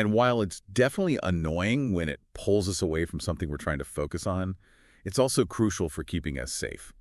And while it's definitely annoying when it pulls us away from something we're trying to focus on, it's also crucial for keeping us safe,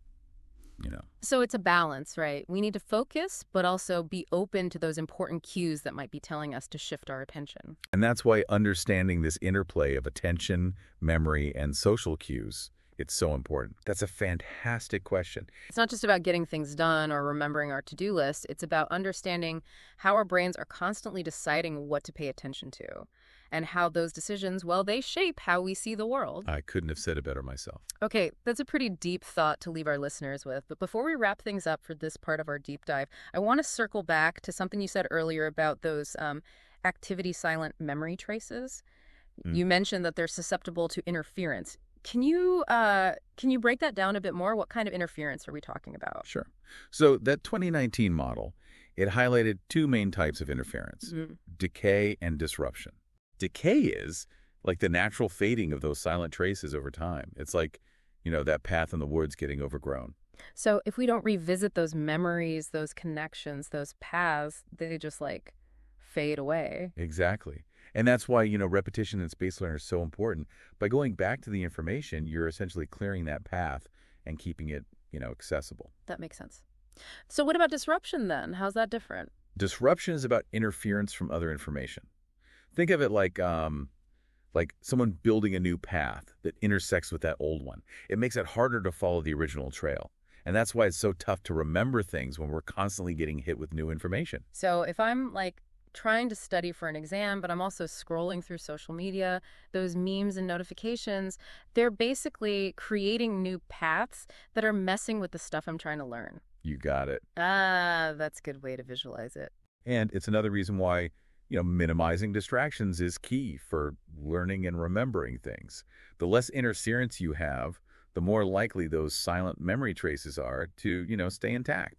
you know. So it's a balance, right? We need to focus, but also be open to those important cues that might be telling us to shift our attention. And that's why understanding this interplay of attention, memory, and social cues, it's so important. That's a fantastic question. It's not just about getting things done or remembering our to-do list. It's about understanding how our brains are constantly deciding what to pay attention to and how those decisions, well, they shape how we see the world. I couldn't have said it better myself. Okay, that's a pretty deep thought to leave our listeners with. But before we wrap things up for this part of our deep dive, I want to circle back to something you said earlier about those activity silent memory traces. Mm, You mentioned that they're susceptible to interference. Can you break that down a bit more? What kind of interference are we talking about? sure. So that 2019 model, it highlighted two main types of interference, Mm. decay and disruption. Decay is like the natural fading of those silent traces over time. It's like, that path in the woods getting overgrown. So if we don't revisit those memories, those connections, those paths, they just like fade away. Exactly. And that's why, repetition in space learning is so important. By going back to the information, you're essentially clearing that path and keeping it, accessible. That makes sense. So what about disruption then? How's that different? Disruption is about interference from other information. Think of it like someone building a new path that intersects with that old one. It makes it harder to follow the original trail. And that's why it's so tough to remember things when we're constantly getting hit with new information. So if I'm like trying to study for an exam, but I'm also scrolling through social media, those memes and notifications, they're basically creating new paths that are messing with the stuff I'm trying to learn. You got it. Ah, that's a good way to visualize it. And it's another reason why, minimizing distractions is key for learning and remembering things. The less interference you have, the more likely those silent memory traces are to, stay intact.